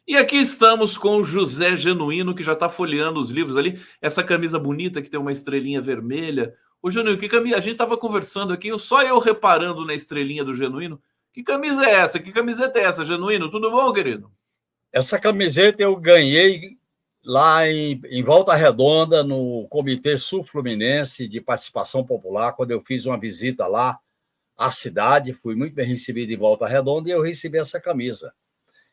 E aqui estamos com o José Genuíno, que já está folheando os livros ali. Essa camisa bonita que tem uma estrelinha vermelha. Ô, Genuíno, que camisa? A gente estava conversando aqui, só eu reparando na estrelinha do Genuíno. Que camisa é essa? Que camiseta é essa, Genuíno? Tudo bom, querido? Essa camiseta eu ganhei lá em Volta Redonda, no Comitê Sul-Fluminense de Participação Popular, quando eu fiz uma visita lá à cidade. Fui muito bem recebido em Volta Redonda e eu recebi essa camisa.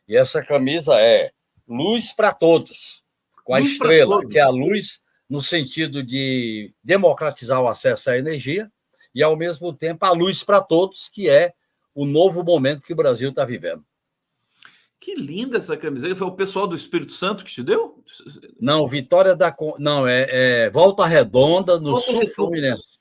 E essa camisa é Luz para Todos, com a Luz para estrela, todos. que é a luz no sentido de democratizar o acesso à energia e, ao mesmo tempo, a luz para todos, que é o novo momento que o Brasil está vivendo. Que linda essa camiseta. Foi o pessoal do Espírito Santo que te deu? Não, Vitória da... Não, é Volta Redonda, no Volta Sul Redonda. Fluminense.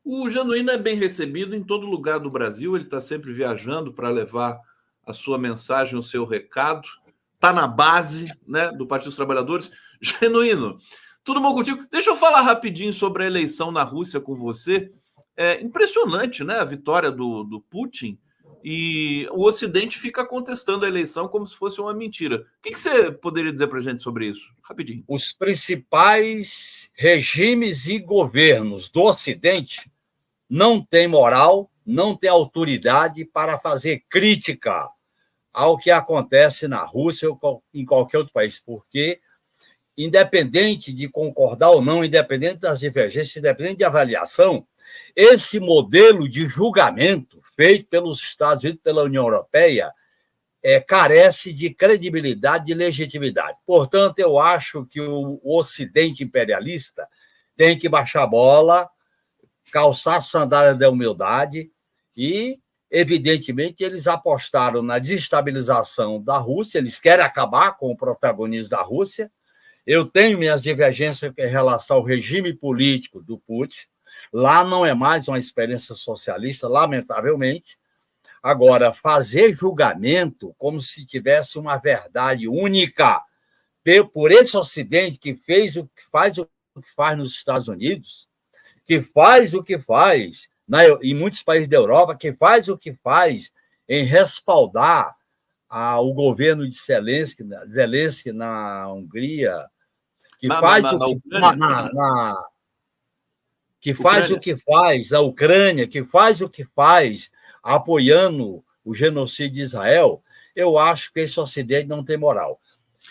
O Genuíno é bem recebido em todo lugar do Brasil. Ele está sempre viajando para levar a sua mensagem, o seu recado. Está na base, né, do Partido dos Trabalhadores. Genuíno, tudo bom contigo? Deixa eu falar rapidinho sobre a eleição na Rússia com você. É impressionante, né, a vitória do Putin. E o Ocidente fica contestando a eleição como se fosse uma mentira. O que você poderia dizer para a gente sobre isso? Rapidinho. Os principais regimes e governos do Ocidente não têm moral, não têm autoridade para fazer crítica ao que acontece na Rússia ou em qualquer outro país, porque, independente de concordar ou não, independente das divergências, independente de avaliação, esse modelo de julgamento feito pelos Estados Unidos, pela União Europeia, carece de credibilidade e legitimidade. Portanto, eu acho que o Ocidente imperialista tem que baixar a bola, calçar a sandália da humildade e, evidentemente, eles apostaram na desestabilização da Rússia, eles querem acabar com o protagonismo da Rússia. Eu tenho minhas divergências em relação ao regime político do Putin. Lá não é mais uma experiência socialista, lamentavelmente. Agora, fazer julgamento como se tivesse uma verdade única por esse Ocidente que fez o que faz nos Estados Unidos, que faz o que faz em muitos países da Europa, que faz o que faz em respaldar o governo de Zelensky na Hungria, que faz o que faz na Ucrânia, que faz o que faz apoiando o genocídio de Israel. Eu acho que esse Ocidente não tem moral.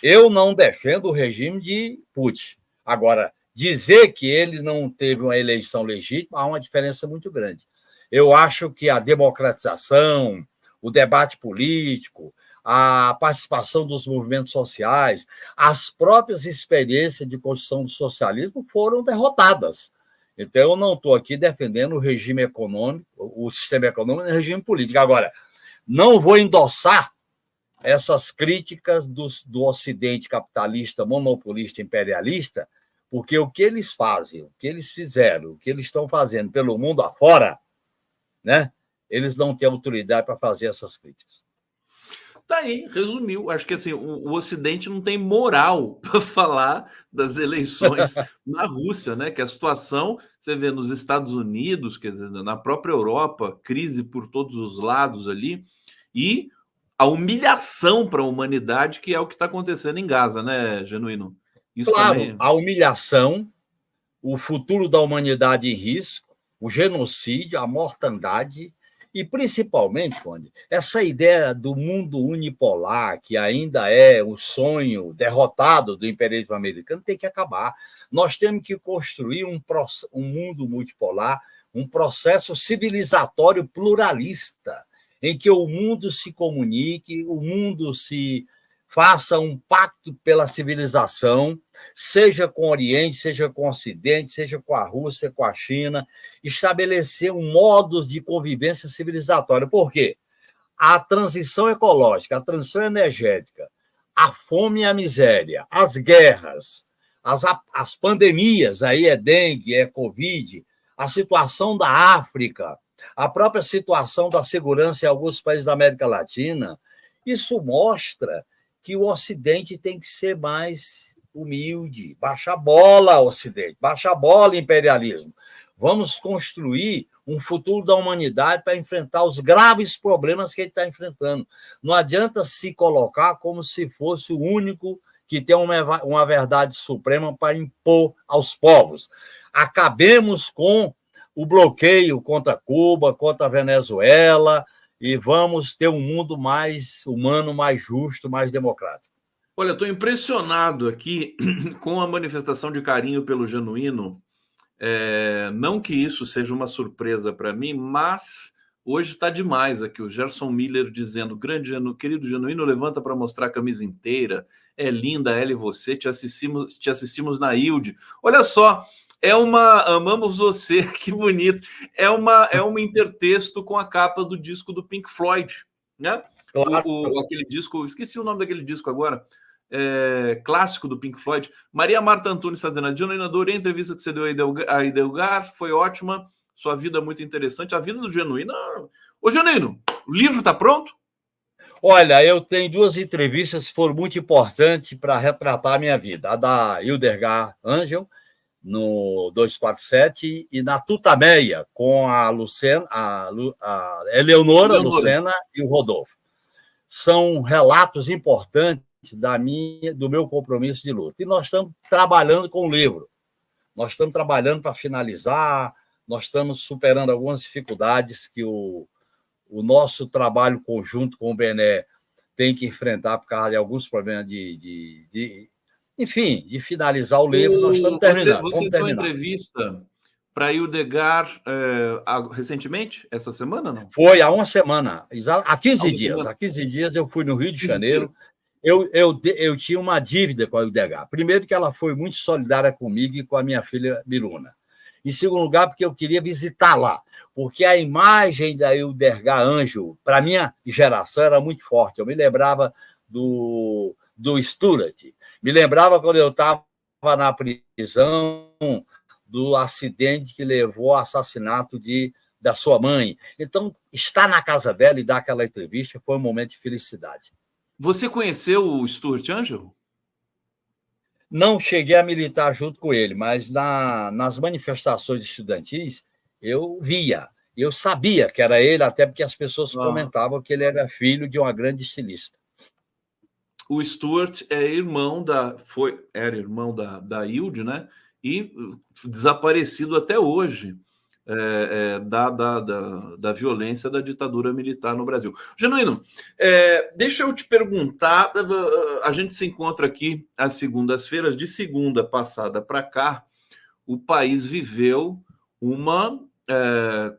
Eu não defendo o regime de Putin. Agora, dizer que ele não teve uma eleição legítima, há uma diferença muito grande. Eu acho que a democratização, o debate político, a participação dos movimentos sociais, as próprias experiências de construção do socialismo foram derrotadas. Então, eu não estou aqui defendendo o regime econômico, o sistema econômico e o regime político. Agora, não vou endossar essas críticas do Ocidente capitalista, monopolista, imperialista, porque o que eles fazem, o que eles fizeram, o que eles estão fazendo pelo mundo afora, né? Eles não têm autoridade para fazer essas críticas. Tá aí, resumiu. Acho que assim, o Ocidente não tem moral para falar das eleições na Rússia, né? Que a situação, você vê nos Estados Unidos, quer dizer, na própria Europa, crise por todos os lados ali, e a humilhação para a humanidade, que é o que está acontecendo em Gaza, né, Genuíno? Isso claro, também... a humilhação, o futuro da humanidade em risco, o genocídio, a mortandade e, principalmente, Conde, essa ideia do mundo unipolar, que ainda é o sonho derrotado do imperialismo americano, tem que acabar. Nós temos que construir um mundo multipolar, um processo civilizatório pluralista, em que o mundo se comunique, o mundo se faça um pacto pela civilização, seja com o Oriente, seja com o Ocidente, seja com a Rússia, com a China, estabelecer um modo de convivência civilizatória. Por quê? A transição ecológica, a transição energética, a fome e a miséria, as guerras, as pandemias, aí é dengue, é Covid, a situação da África, a própria situação da segurança em alguns países da América Latina, isso mostra que o Ocidente tem que ser mais humilde. Baixa a bola, Ocidente. Baixa a bola, imperialismo. Vamos construir um futuro da humanidade para enfrentar os graves problemas que ele está enfrentando. Não adianta se colocar como se fosse o único que tem uma verdade suprema para impor aos povos. Acabemos com o bloqueio contra Cuba, contra a Venezuela, e vamos ter um mundo mais humano, mais justo, mais democrático. Olha, estou impressionado aqui com a manifestação de carinho pelo Genuíno. Não que isso seja uma surpresa para mim, mas hoje está demais aqui. O Gerson Miller dizendo: querido Genuíno, levanta para mostrar a camisa inteira. É linda ela e você. Te assistimos na Ilde. Olha só, amamos você, que bonito. É um intertexto com a capa do disco do Pink Floyd, né? Claro. Aquele disco, esqueci o nome daquele disco agora. Clássico do Pink Floyd. Maria Marta Antunes está dizendo: Genuíno, adorei a entrevista que você deu a Idelgar, foi ótima, sua vida é muito interessante. A vida do Genuíno. Ô, Genuíno, o livro está pronto? Olha, eu tenho 2 entrevistas que foram muito importantes para retratar a minha vida. A da Hildegard Angel, no 247, e na Tutameia, com a Eleonora Lucena e o Rodolfo. São relatos importantes do meu compromisso de luta. E nós estamos trabalhando com o livro. Nós estamos trabalhando para finalizar, nós estamos superando algumas dificuldades que o nosso trabalho conjunto com o Bené tem que enfrentar por causa de alguns problemas enfim, de finalizar o livro. Nós estamos terminando. Você deu uma entrevista para a Hildegard recentemente, essa semana, não? Foi há uma semana, há 15 dias. Há 15 dias eu fui no Rio de Janeiro. Eu tinha uma dívida com a Hildegard. Primeiro, que ela foi muito solidária comigo e com a minha filha Miruna. Em segundo lugar, porque eu queria visitá-la, porque a imagem da Hildegard Angel, para a minha geração, era muito forte. Eu me lembrava do Stuart, me lembrava quando eu estava na prisão, do acidente que levou ao assassinato da sua mãe. Então, estar na casa dela e dar aquela entrevista foi um momento de felicidade. Você conheceu o Stuart Angel? Não cheguei a militar junto com ele, mas nas manifestações estudantis eu via, eu sabia que era ele, até porque as pessoas comentavam que ele era filho de uma grande estilista. O Stuart era irmão da Hilde, né? E desaparecido até hoje da violência da ditadura militar no Brasil. Genuíno, deixa eu te perguntar, a gente se encontra aqui às segundas-feiras, de segunda passada para cá, o país viveu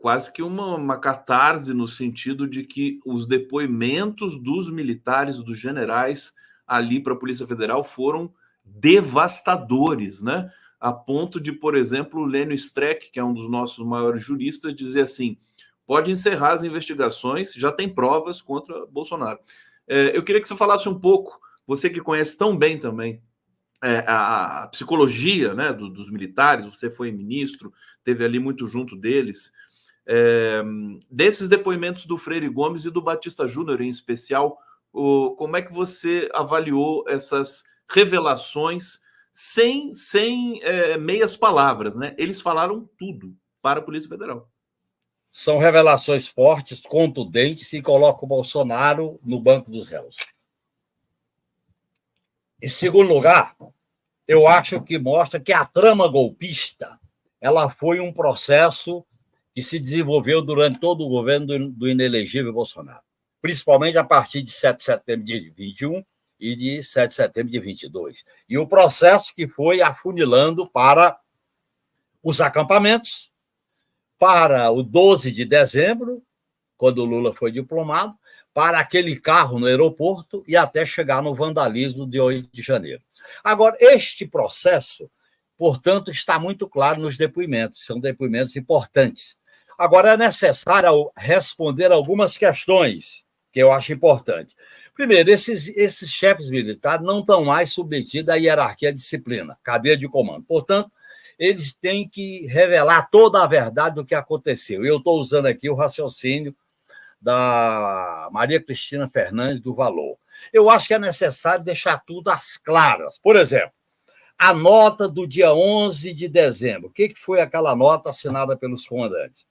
quase que uma catarse, no sentido de que os depoimentos dos militares, dos generais ali para a Polícia Federal foram devastadores, né? A ponto de, por exemplo, o Lênio Streck, que é um dos nossos maiores juristas, dizer assim: pode encerrar as investigações, já tem provas contra Bolsonaro. Eu queria que você falasse um pouco, você que conhece tão bem também a psicologia, né, dos militares, você foi ministro, teve ali muito junto deles, desses depoimentos do Freire Gomes e do Batista Júnior em especial, como é que você avaliou essas revelações sem meias palavras, né? Eles falaram tudo para a Polícia Federal. São revelações fortes, contundentes, e colocam o Bolsonaro no banco dos réus. Em segundo lugar, eu acho que mostra que a trama golpista ela foi um processo que se desenvolveu durante todo o governo do inelegível Bolsonaro, principalmente a partir de 7 de setembro de 21 e de 7 de setembro de 22. E o processo que foi afunilando para os acampamentos, para o 12 de dezembro, quando o Lula foi diplomado, para aquele carro no aeroporto e até chegar no vandalismo de 8 de janeiro. Agora, este processo, portanto, está muito claro nos depoimentos, são depoimentos importantes. Agora, é necessário responder algumas questões que eu acho importante. Primeiro, esses chefes militares não estão mais submetidos à hierarquia de disciplina, cadeia de comando. Portanto, eles têm que revelar toda a verdade do que aconteceu. Eu estou usando aqui o raciocínio da Maria Cristina Fernandes do Valor. Eu acho que é necessário deixar tudo às claras. Por exemplo, a nota do dia 11 de dezembro. O que foi aquela nota assinada pelos comandantes?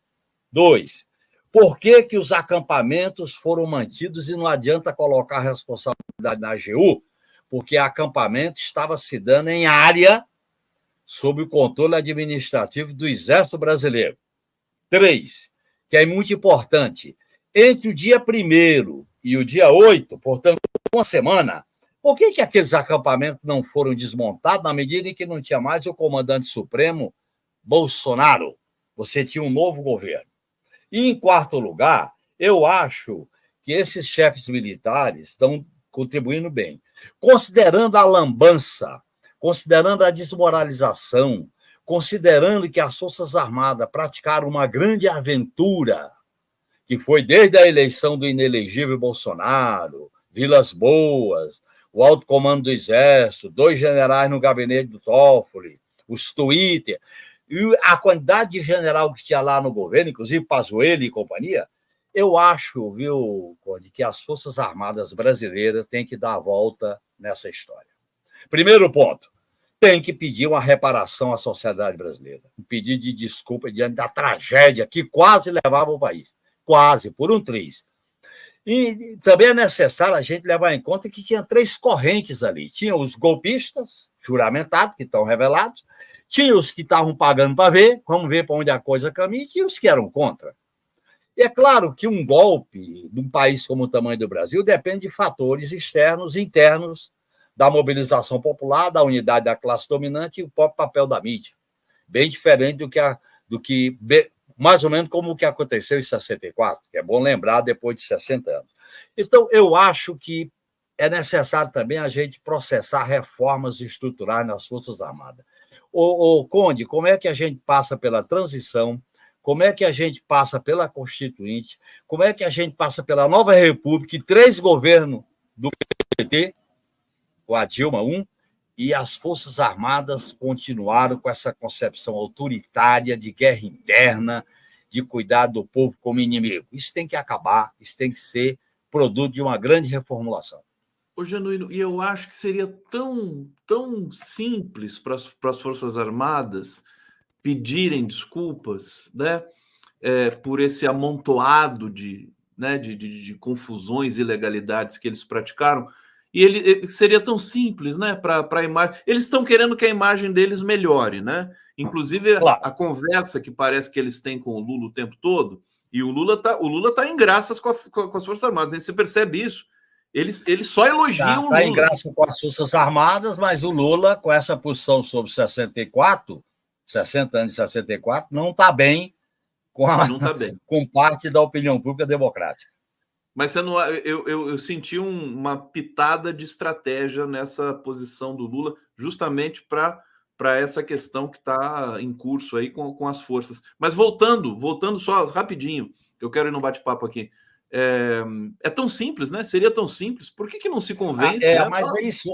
2. Por que que os acampamentos foram mantidos e não adianta colocar a responsabilidade na AGU? Porque acampamento estava se dando em área sob o controle administrativo do Exército Brasileiro. 3, que é muito importante, entre o dia 1º e o dia 8, portanto, uma semana, por que que aqueles acampamentos não foram desmontados na medida em que não tinha mais o comandante supremo Bolsonaro? Você tinha um novo governo. E, em quarto lugar, eu acho que esses chefes militares estão contribuindo bem. Considerando a lambança, considerando a desmoralização, considerando que as Forças Armadas praticaram uma grande aventura, que foi desde a eleição do inelegível Bolsonaro, Vilas Boas, o alto comando do Exército, 2 generais no gabinete do Toffoli, os Twitter, e a quantidade de general que tinha lá no governo, inclusive Pazuello e companhia, eu acho, viu, Conde, que as Forças Armadas brasileiras têm que dar a volta nessa história. Primeiro ponto, tem que pedir uma reparação à sociedade brasileira, um pedido de desculpa diante da tragédia que quase levava o país, quase, por um triz. E também é necessário a gente levar em conta que tinha 3 correntes ali. Tinha os golpistas, juramentados, que estão revelados, tinha os que estavam pagando para ver, vamos ver para onde a coisa caminha, e tinha os que eram contra. E é claro que um golpe num país como o tamanho do Brasil depende de fatores externos e internos, da mobilização popular, da unidade da classe dominante e o próprio papel da mídia. Bem diferente do que mais ou menos como o que aconteceu em 64, que é bom lembrar depois de 60 anos. Então, eu acho que é necessário também a gente processar reformas estruturais nas Forças Armadas. Conde, como é que a gente passa pela transição? Como é que a gente passa pela Constituinte? Como é que a gente passa pela Nova República e 3 governos do PT, com a Dilma 1, e as Forças Armadas continuaram com essa concepção autoritária de guerra interna, de cuidar do povo como inimigo. Isso tem que acabar, isso tem que ser produto de uma grande reformulação. Ô, Genuíno, e eu acho que seria tão simples para as Forças Armadas pedirem desculpas, né, por esse amontoado de confusões e ilegalidades que eles praticaram. E ele seria tão simples, né, para a imagem. Eles estão querendo que a imagem deles melhore, né? Inclusive Claro. a conversa que parece que eles têm com o Lula o tempo todo, e o Lula tá em graças com as Forças Armadas. Hein? Você percebe isso? Eles só elogiam o Lula. Está em graça com as Forças Armadas, mas o Lula, com essa posição sobre 64, 60 anos de 64, não está bem Não tá bem. com parte da opinião pública democrática. Mas você não, eu senti uma pitada de estratégia nessa posição do Lula, justamente para essa questão que está em curso aí com as forças. Mas voltando só rapidinho, eu quero ir no bate-papo aqui. É tão simples, né? Seria tão simples. Por que não se convence? Mas é isso,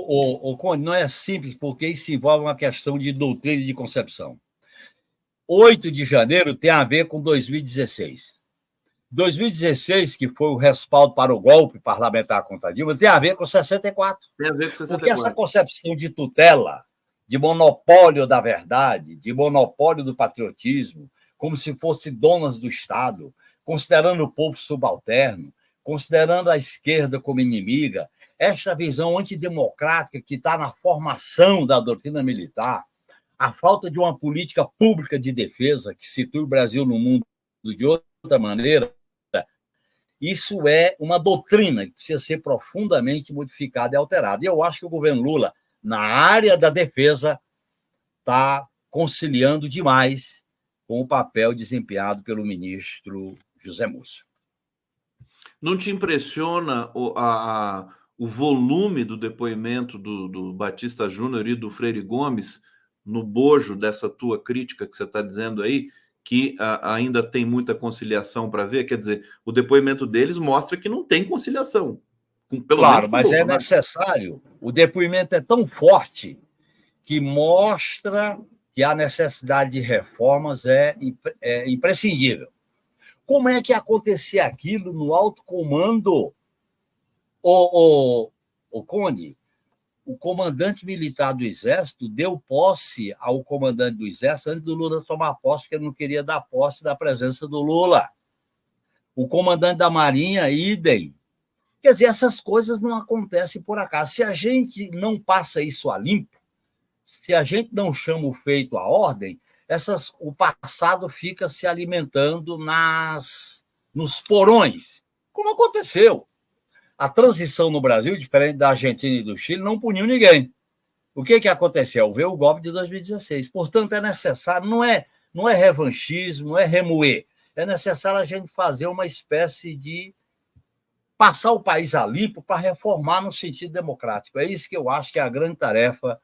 Conde, não é simples, porque isso envolve uma questão de doutrina e de concepção. 8 de janeiro tem a ver com 2016. 2016, que foi o respaldo para o golpe parlamentar contra Dilma, tem a ver com 64. Tem a ver com 64. Porque essa concepção de tutela, de monopólio da verdade, de monopólio do patriotismo, como se fossem donas do Estado, considerando o povo subalterno, considerando a esquerda como inimiga, esta visão antidemocrática que está na formação da doutrina militar, a falta de uma política pública de defesa que situe o Brasil no mundo de outra maneira, isso é uma doutrina que precisa ser profundamente modificada e alterada. E eu acho que o governo Lula, na área da defesa, está conciliando demais com o papel desempenhado pelo ministro José Múcio. Não te impressiona o volume do depoimento do Batista Júnior e do Freire Gomes no bojo dessa tua crítica que você está dizendo aí, que ainda tem muita conciliação para ver? Quer dizer, o depoimento deles mostra que não tem conciliação. Claro, mas é necessário. O depoimento é tão forte que mostra que a necessidade de reformas é imprescindível. Como é que acontecia aquilo no alto comando, o Conde? o comandante militar do Exército deu posse ao comandante do Exército antes do Lula tomar posse, porque ele não queria dar posse da presença do Lula. O comandante da Marinha, idem. Quer dizer, essas coisas não acontecem por acaso. Se a gente não passa isso a limpo, se a gente não chama o feito à ordem, o passado fica se alimentando nos porões, como aconteceu. A transição no Brasil, diferente da Argentina e do Chile, não puniu ninguém. O que aconteceu? Veio o golpe de 2016. Portanto, é necessário, não é revanchismo, não é remoer, é necessário a gente fazer uma espécie de passar o país a limpo para reformar no sentido democrático. É isso que eu acho que é a grande tarefa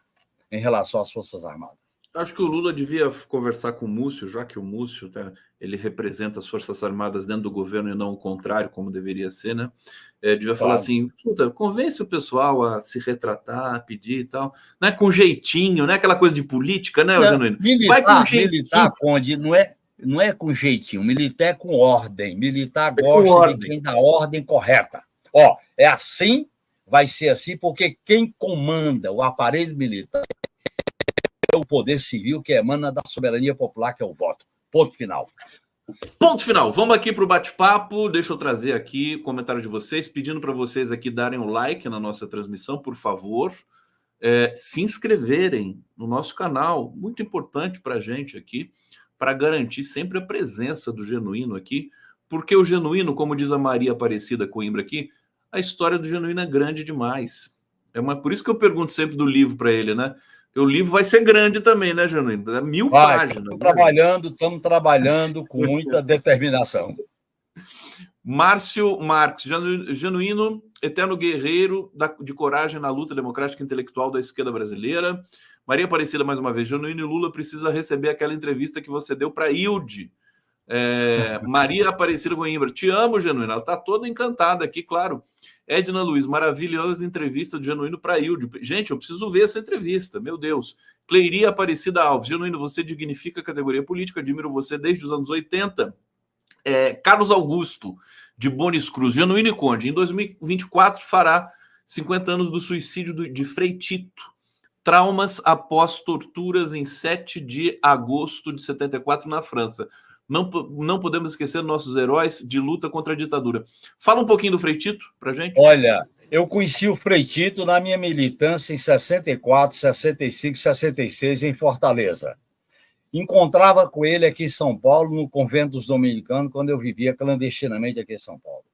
em relação às Forças Armadas. Acho que o Lula devia conversar com o Múcio, já que o Múcio, né, ele representa as Forças Armadas dentro do governo e não o contrário, como deveria ser, né? Devia falar assim, convence o pessoal a se retratar, a pedir e tal, não é com jeitinho, não é aquela coisa de política, né, Genuíno? Militar, Conde, não é com jeitinho, militar é com ordem, militar gosta de quem dá ordem correta. É assim, vai ser assim, porque quem comanda o aparelho militar é o poder civil que emana da soberania popular, que é o voto. Ponto final. Ponto final. Vamos aqui para o bate-papo. Deixa eu trazer aqui o comentário de vocês, pedindo para vocês aqui darem o like na nossa transmissão, por favor. Se inscreverem no nosso canal, muito importante para a gente aqui, para garantir sempre a presença do Genuíno aqui, porque o Genuíno, como diz a Maria Aparecida Coimbra aqui, a história do Genuíno é grande demais. Por isso que eu pergunto sempre do livro para ele, né? O livro vai ser grande também, né, Genuíno? 1000 páginas. Estamos trabalhando com muita determinação. Márcio Marques, Genuíno, eterno guerreiro de coragem na luta democrática e intelectual da esquerda brasileira. Maria Aparecida, mais uma vez, Genuíno e Lula precisa receber aquela entrevista que você deu para Hilde. Maria Aparecida Coimbra, te amo, Genuíno. Ela está toda encantada aqui, claro. Edna Luiz, maravilhosa entrevista do Genuíno para Hilde. Gente, eu preciso ver essa entrevista, meu Deus. Cleiria Aparecida Alves, Genuíno, você dignifica a categoria política, admiro você desde os anos 80. Carlos Augusto, de Bonis Cruz, Genuíno e Conde, em 2024 fará 50 anos do suicídio de Frei Tito. Traumas após torturas em 7 de agosto de 74 na França. Não podemos esquecer nossos heróis de luta contra a ditadura. Fala um pouquinho do Frei Tito para a gente. Olha, eu conheci o Frei Tito na minha militância em 64, 65, 66 em Fortaleza. Encontrava com ele aqui em São Paulo, no Convento dos Dominicanos, quando eu vivia clandestinamente aqui em São Paulo.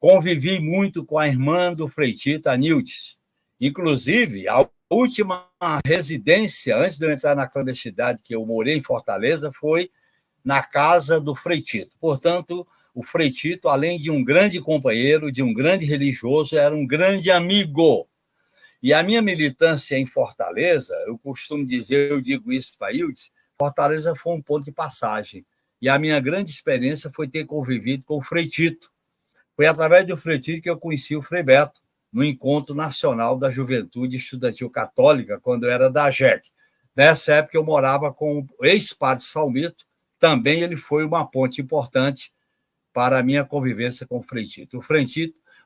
Convivi muito com a irmã do Frei Tito, a Nildes. Inclusive, a última residência, antes de eu entrar na clandestinidade, que eu morei em Fortaleza, foi na casa do Frei Tito. Portanto, o Frei Tito, além de um grande companheiro, de um grande religioso, era um grande amigo. E a minha militância em Fortaleza, eu costumo dizer, eu digo isso para Hildes, Fortaleza foi um ponto de passagem. E a minha grande experiência foi ter convivido com o Frei Tito. Foi através do Frei Tito que eu conheci o Frei Beto, no Encontro Nacional da Juventude Estudantil Católica, quando eu era da AGEC. Nessa época, eu morava com o ex-padre Salmito. Também ele foi uma ponte importante para a minha convivência com o Frei Tito.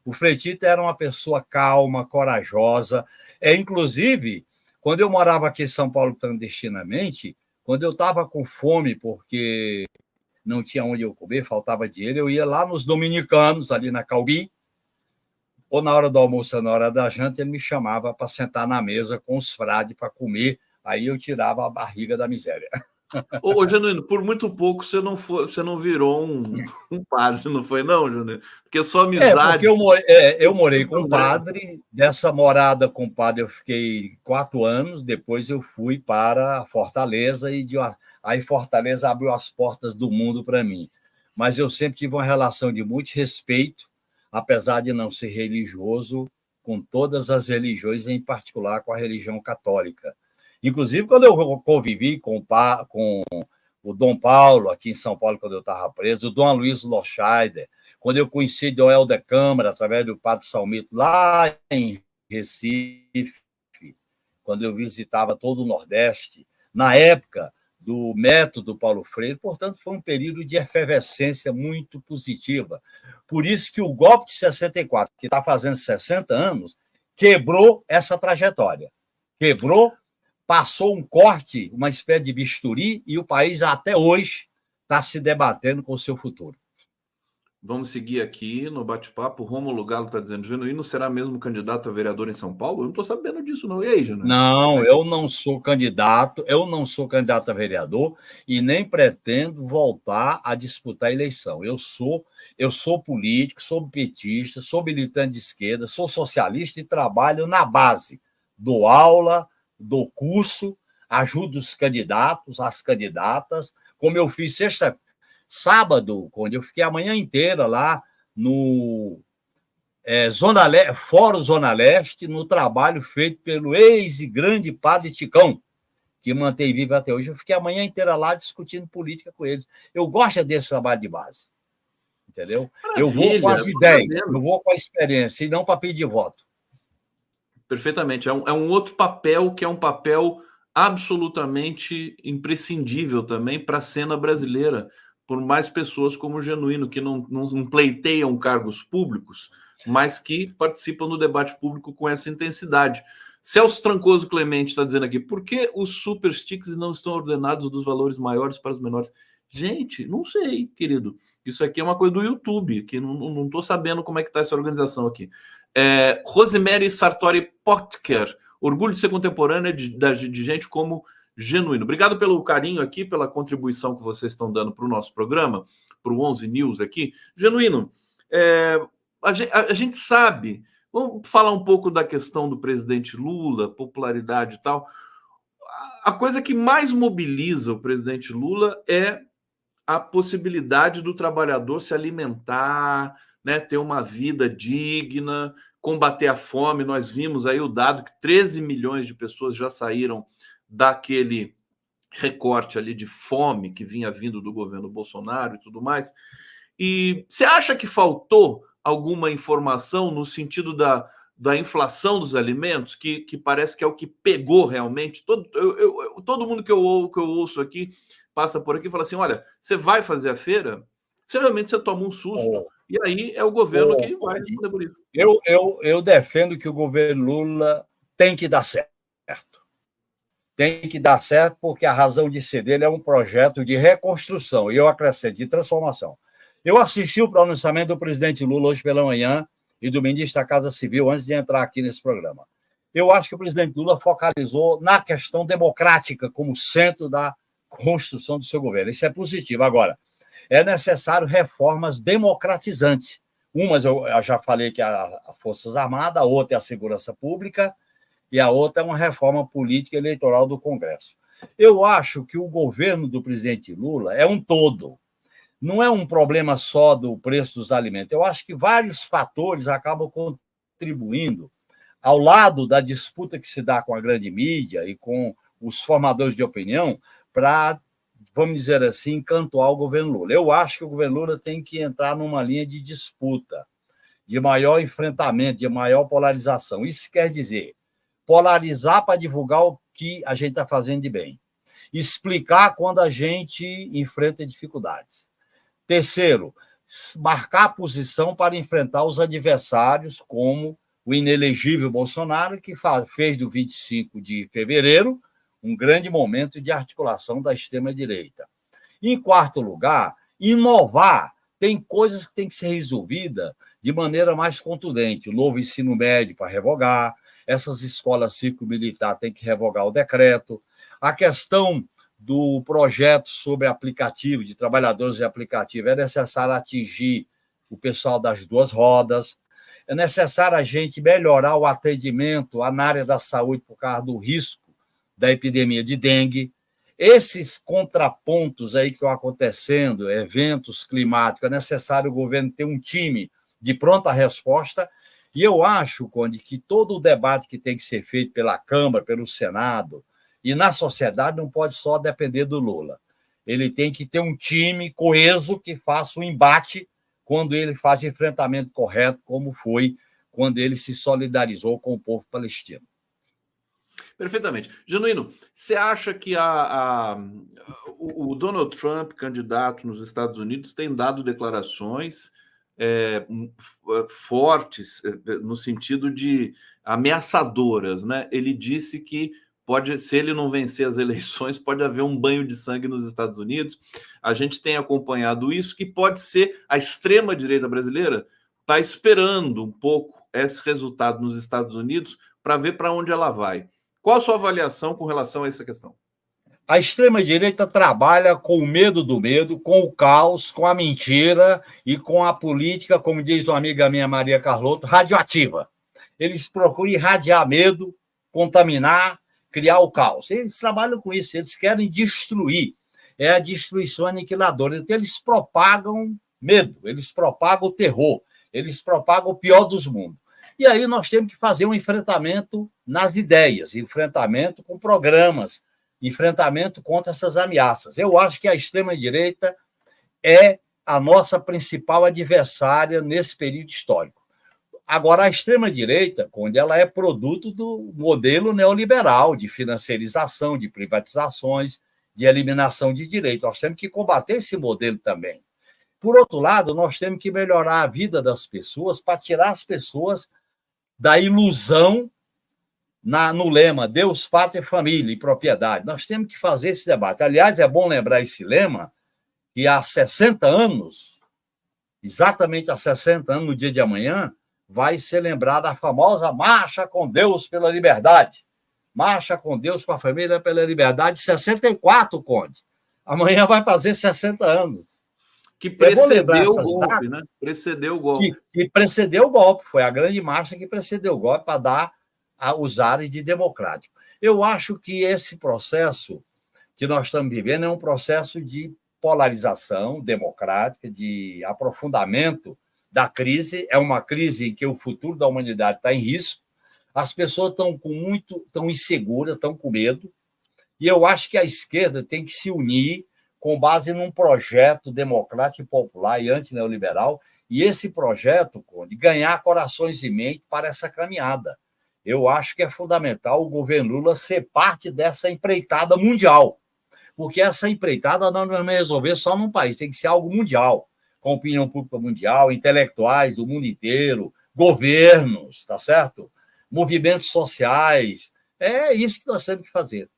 O Frei Tito era uma pessoa calma, corajosa. Inclusive, quando eu morava aqui em São Paulo clandestinamente, quando eu estava com fome, porque não tinha onde eu comer, faltava dinheiro, eu ia lá nos Dominicanos, ali na Calbi, ou na hora do almoço, ou na hora da janta, ele me chamava para sentar na mesa com os frades para comer, aí eu tirava a barriga da miséria. Ô, Genuíno, por muito pouco você não virou um padre, não foi não, Genuíno? Porque sua amizade... Porque eu morei com o padre, dessa morada com o padre eu fiquei 4 anos, depois eu fui para Fortaleza, aí Fortaleza abriu as portas do mundo para mim. Mas eu sempre tive uma relação de muito respeito, apesar de não ser religioso, com todas as religiões, em particular com a religião católica. Inclusive, quando eu convivi com o Dom Paulo, aqui em São Paulo, quando eu estava preso, o Dom Aloysio Loscheider, quando eu conheci o Helder Câmara, através do padre Salmito, lá em Recife, quando eu visitava todo o Nordeste, na época do método Paulo Freire, portanto, foi um período de efervescência muito positiva. Por isso que o golpe de 64, que está fazendo 60 anos, quebrou essa trajetória. Quebrou, passou um corte, uma espécie de bisturi, e o país até hoje está se debatendo com o seu futuro. Vamos seguir aqui no bate-papo. O Rômulo Galo está dizendo: Genuíno será mesmo candidato a vereador em São Paulo? Eu não estou sabendo disso, não. E aí, Genuíno? Não, eu não sou candidato a vereador e nem pretendo voltar a disputar a eleição. Eu sou político, sou petista, sou militante de esquerda, sou socialista e trabalho na base. Dou aula, dou curso, ajudo os candidatos, as candidatas, como eu fiz sábado, quando eu fiquei a manhã inteira lá no Fórum Zona Leste, no trabalho feito pelo ex e grande padre Ticão, que mantém vivo até hoje. Eu fiquei a manhã inteira lá discutindo política com eles. Eu gosto desse trabalho de base, entendeu? Maravilha, eu vou com as ideias, eu vou com a experiência, e não para pedir voto. Perfeitamente. É um outro papel que é um papel absolutamente imprescindível também para a cena brasileira, por mais pessoas como o Genuíno, que não pleiteiam cargos públicos, mas que participam do debate público com essa intensidade. Celso Trancoso Clemente está dizendo aqui: por que os super sticks não estão ordenados dos valores maiores para os menores? Gente, não sei, querido. Isso aqui é uma coisa do YouTube, que não estou sabendo como é que está essa organização aqui. Rosemary Sartori Potker, orgulho de ser contemporânea de gente como Genuíno. Obrigado pelo carinho aqui, pela contribuição que vocês estão dando para o nosso programa, para o 11 News aqui. Genuíno, a gente sabe, vamos falar um pouco da questão do presidente Lula, popularidade e tal. A coisa que mais mobiliza o presidente Lula é a possibilidade do trabalhador se alimentar, né, ter uma vida digna, combater a fome. Nós vimos aí o dado que 13 milhões de pessoas já saíram daquele recorte ali de fome que vinha vindo do governo Bolsonaro e tudo mais. E você acha que faltou alguma informação no sentido da inflação dos alimentos, que parece que é o que pegou realmente? Todo mundo que eu ouço aqui passa por aqui e fala assim: olha, você vai fazer a feira, realmente você toma um susto, e aí é o governo que vai responder por isso. Eu defendo que o governo Lula tem que dar certo. Tem que dar certo porque a razão de ser dele é um projeto de reconstrução, e eu acrescento, de transformação. Eu assisti o pronunciamento do presidente Lula hoje pela manhã e do ministro da Casa Civil antes de entrar aqui nesse programa. Eu acho que o presidente Lula focalizou na questão democrática como centro da construção do seu governo. Isso é positivo. Agora, é necessário reformas democratizantes. Umas eu já falei que é as Forças Armadas, a outra é a segurança pública e a outra é uma reforma política eleitoral do Congresso. Eu acho que o governo do presidente Lula é um todo. Não é um problema só do preço dos alimentos. Eu acho que vários fatores acabam contribuindo, ao lado da disputa que se dá com a grande mídia e com os formadores de opinião, para, vamos dizer assim, encantoar o governo Lula. Eu acho que o governo Lula tem que entrar numa linha de disputa, de maior enfrentamento, de maior polarização. Isso quer dizer polarizar para divulgar o que a gente está fazendo de bem, explicar quando a gente enfrenta dificuldades. Terceiro, marcar posição para enfrentar os adversários, como o inelegível Bolsonaro, que fez do 25 de fevereiro um grande momento de articulação da extrema-direita. Em quarto lugar, inovar. Tem coisas que têm que ser resolvidas de maneira mais contundente. O novo ensino médio para revogar, essas escolas cívico-militar têm que revogar o decreto, a questão do projeto sobre aplicativo, de trabalhadores de aplicativo, é necessário atingir o pessoal das duas rodas, é necessário a gente melhorar o atendimento na área da saúde por causa do risco da epidemia de dengue. Esses contrapontos aí que estão acontecendo, eventos climáticos, é necessário o governo ter um time de pronta resposta. E eu acho, Conde, que todo o debate que tem que ser feito pela Câmara, pelo Senado, e na sociedade não pode só depender do Lula. Ele tem que ter um time coeso que faça o embate quando ele faz o enfrentamento correto, como foi quando ele se solidarizou com o povo palestino. Perfeitamente. Genuíno, você acha que o Donald Trump, candidato nos Estados Unidos, tem dado declarações fortes, no sentido de ameaçadoras, né? Ele disse que se ele não vencer as eleições, pode haver um banho de sangue nos Estados Unidos. A gente tem acompanhado isso, que pode ser a extrema-direita brasileira está esperando um pouco esse resultado nos Estados Unidos para ver para onde ela vai. Qual a sua avaliação com relação a essa questão? A extrema-direita trabalha com o medo do medo, com o caos, com a mentira e com a política, como diz uma amiga minha, Maria Carlotto, radioativa. Eles procuram irradiar medo, contaminar, criar o caos. Eles trabalham com isso, eles querem destruir. É a destruição aniquiladora. Então, eles propagam medo, eles propagam o terror, eles propagam o pior dos mundos. E aí nós temos que fazer um enfrentamento nas ideias, enfrentamento com programas, enfrentamento contra essas ameaças. Eu acho que a extrema-direita é a nossa principal adversária nesse período histórico. Agora, a extrema-direita, quando ela é produto do modelo neoliberal de financiarização, de privatizações, de eliminação de direitos, nós temos que combater esse modelo também. Por outro lado, nós temos que melhorar a vida das pessoas para tirar as pessoas da ilusão no lema Deus, Pátria, Família e Propriedade. Nós temos que fazer esse debate. Aliás, é bom lembrar esse lema que há 60 anos, exatamente há 60 anos, no dia de amanhã, vai ser lembrada a famosa Marcha com Deus pela Liberdade. Marcha com Deus para a Família pela Liberdade, 64, Conde. Amanhã vai fazer 60 anos. Que precedeu o golpe, né? Precedeu o golpe. Que precedeu o golpe. Foi a grande marcha que precedeu o golpe para dar os ares de democrático. Eu acho que esse processo que nós estamos vivendo é um processo de polarização democrática, de aprofundamento da crise. É uma crise em que o futuro da humanidade está em risco. As pessoas estão inseguras, estão com medo. E eu acho que a esquerda tem que se unir com base num projeto democrático, popular e antineoliberal, e esse projeto, Conde, ganhar corações e mente para essa caminhada. Eu acho que é fundamental o governo Lula ser parte dessa empreitada mundial, porque essa empreitada não vai resolver só num país, tem que ser algo mundial, com opinião pública mundial, intelectuais do mundo inteiro, governos, tá certo? Movimentos sociais. É isso que nós temos que fazer.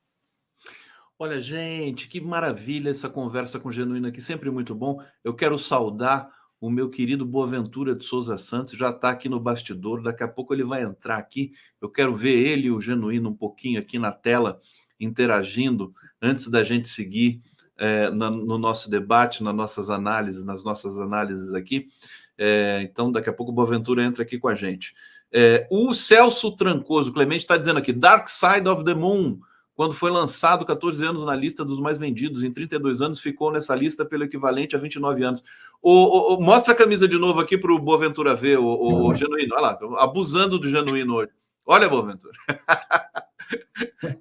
Olha, gente, que maravilha essa conversa com o Genuíno aqui, sempre muito bom. Eu quero saudar o meu querido Boaventura de Souza Santos, já está aqui no bastidor, daqui a pouco ele vai entrar aqui. Eu quero ver ele e o Genuíno um pouquinho aqui na tela, interagindo, antes da gente seguir no nosso debate, nas nossas análises aqui. Então, daqui a pouco o Boaventura entra aqui com a gente. O Celso Trancoso, Clemente, está dizendo aqui, Dark Side of the Moon, quando foi lançado 14 anos na lista dos mais vendidos, em 32 anos ficou nessa lista pelo equivalente a 29 anos. Mostra a camisa de novo aqui para o Boaventura ver, o Genuíno. Olha lá, tô abusando do Genuíno hoje. Olha, Boaventura.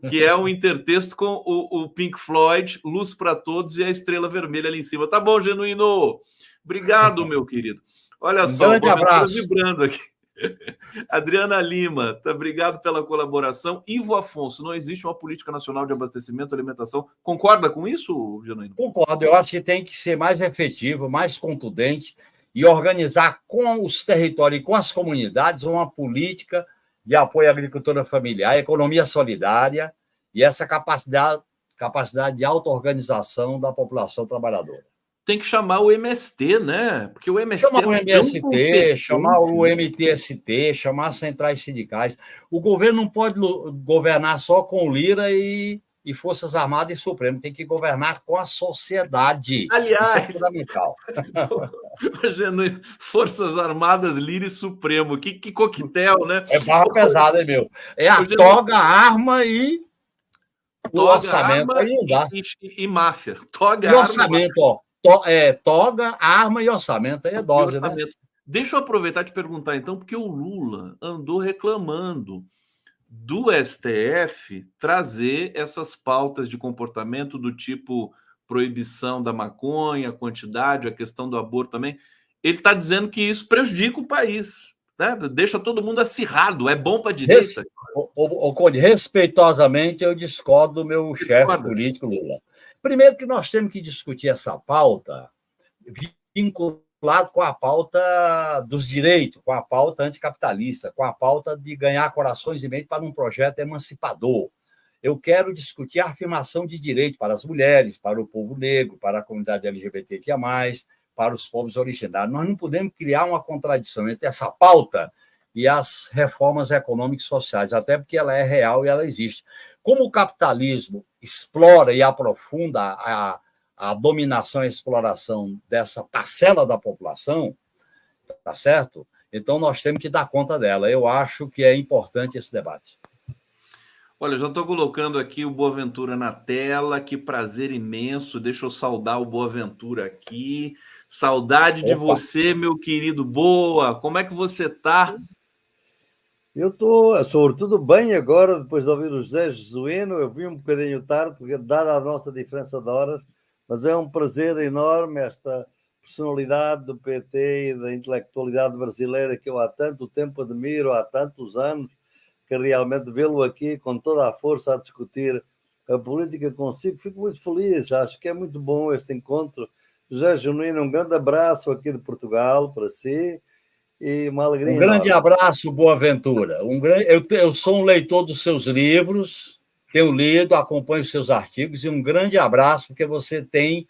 Que é um intertexto com o Pink Floyd, Luz para Todos e a Estrela Vermelha ali em cima. Tá bom, Genuíno. Obrigado, meu querido. Olha só, o Boaventura vibrando aqui. Adriana Lima, obrigado pela colaboração. Ivo Afonso, não existe uma política nacional de abastecimento e alimentação. Concorda com isso, Genuíno? Concordo, eu acho que tem que ser mais efetivo, mais contundente e organizar com os territórios e com as comunidades uma política de apoio à agricultura familiar, economia solidária e essa capacidade de auto-organização da população trabalhadora. Tem que chamar o MST, né? Porque o MST chamar o MST, chamar o MTST, chamar as centrais sindicais. O governo não pode governar só com Lira e Forças Armadas e Supremo, tem que governar com a sociedade. Aliás, isso é fundamental. Forças Armadas, Lira e Supremo, que coquetel, né? É barra pesada, meu. É a toga, arma e o orçamento. Arma e máfia. Toga, e orçamento, ó. Toga, arma e orçamento. Aí é dose, né? Deixa eu aproveitar e te perguntar, então, porque o Lula andou reclamando do STF trazer essas pautas de comportamento do tipo proibição da maconha, a quantidade, a questão do aborto também. Ele está dizendo que isso prejudica o país, né? Deixa todo mundo acirrado, é bom para a direita. Conde, respeitosamente, eu discordo do meu chefe político, Lula. Primeiro que nós temos que discutir essa pauta vinculada lado com a pauta dos direitos, com a pauta anticapitalista, com a pauta de ganhar corações e mentes para um projeto emancipador. Eu quero discutir a afirmação de direito para as mulheres, para o povo negro, para a comunidade LGBTQIA+, para os povos originários. Nós não podemos criar uma contradição entre essa pauta e as reformas econômicas e sociais, até porque ela é real e ela existe. Como o capitalismo explora e aprofunda a dominação e a exploração dessa parcela da população, tá certo? Então, nós temos que dar conta dela. Eu acho que é importante esse debate. Olha, já estou colocando aqui o Boaventura na tela, que prazer imenso. Deixa eu saudar o Boaventura aqui. Saudade de você, meu querido Boa. Como é que você está? Eu estou, sobretudo, bem agora, depois de ouvir o José Jesuíno. Eu vim um bocadinho tarde, porque dada a nossa diferença de horas, mas é um prazer enorme esta personalidade do PT e da intelectualidade brasileira que eu há tanto tempo admiro, há tantos anos, que realmente vê-lo aqui com toda a força a discutir a política consigo. Fico muito feliz, acho que é muito bom este encontro. José Genuíno, um grande abraço aqui de Portugal para si e uma alegria Um grande enorme. abraço, Boaventura. Eu sou um leitor dos seus livros, tenho lido, acompanho os seus artigos, e um grande abraço, porque você tem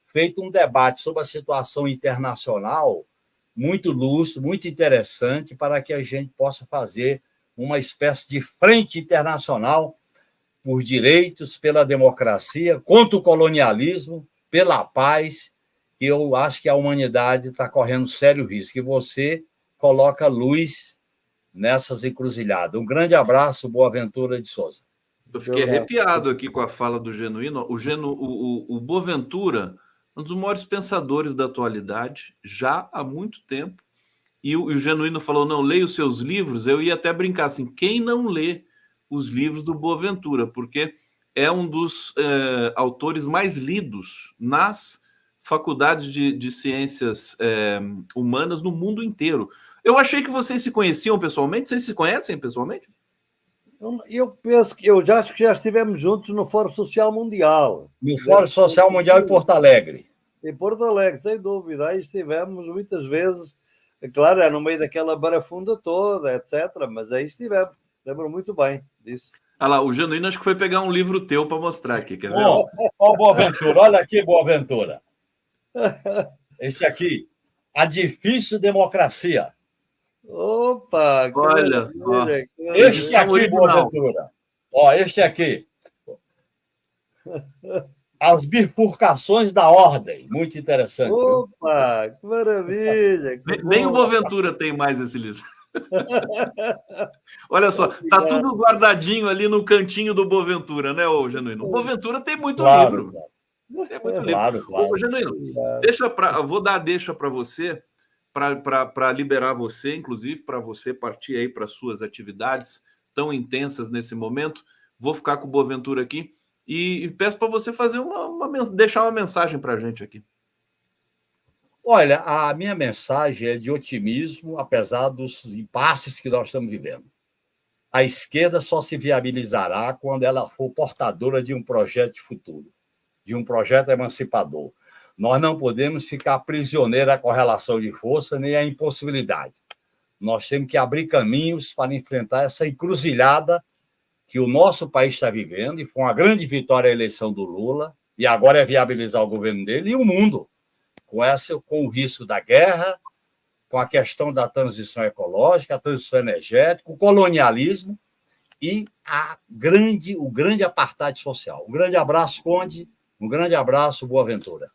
feito um debate sobre a situação internacional muito lúcido, muito interessante, para que a gente possa fazer uma espécie de frente internacional por direitos, pela democracia, contra o colonialismo, pela paz, que eu acho que a humanidade está correndo sério risco. E você coloca luz nessas encruzilhadas. Um grande abraço, Boaventura de Souza. Eu fiquei arrepiado aqui com a fala do Genuíno. O Boaventura, um dos maiores pensadores da atualidade, já há muito tempo. E o Genuíno falou, não, leia os seus livros. Eu ia até brincar assim, quem não lê os livros do Boaventura? Porque é um dos autores mais lidos nas faculdades de ciências humanas no mundo inteiro. Eu achei que vocês se conheciam pessoalmente. Vocês se conhecem pessoalmente? Eu penso que eu já acho que já estivemos juntos no Fórum Social Mundial. No Fórum Social Mundial em Porto Alegre. Em Porto Alegre, sem dúvida. Aí estivemos muitas vezes. Claro, é no meio daquela barafunda toda, etc. Mas aí estivemos. Lembro muito bem disso. Olha lá, o Genuíno acho que foi pegar um livro teu para mostrar aqui, quer ver? Ó, Boaventura, olha aqui, Boaventura. Esse aqui, A Difícil Democracia. Opa! Que olha só. Este aqui, Boaventura. Ó, este aqui. As Bifurcações da Ordem. Muito interessante. Opa, viu? Que maravilha! Que nem o Boaventura tem mais esse livro. Olha só, tá tudo guardadinho ali no cantinho do Boaventura, né, ô Genuíno? O Boaventura tem muito livro. Tem muito livro. Ô, Genuíno, vou dar a deixa para você, para liberar você, inclusive, para você partir aí para suas atividades tão intensas nesse momento. Vou ficar com o Boaventura aqui e peço para você fazer deixar uma mensagem para a gente aqui. Olha, a minha mensagem é de otimismo, apesar dos impasses que nós estamos vivendo. A esquerda só se viabilizará quando ela for portadora de um projeto de futuro, de um projeto emancipador. Nós não podemos ficar prisioneiros à correlação de força nem à impossibilidade. Nós temos que abrir caminhos para enfrentar essa encruzilhada que o nosso país está vivendo, e foi uma grande vitória a eleição do Lula, e agora é viabilizar o governo dele e o mundo, com o risco da guerra, com a questão da transição ecológica, a transição energética, o colonialismo e o grande apartheid social. Um grande abraço, Conde, um grande abraço, Boaventura.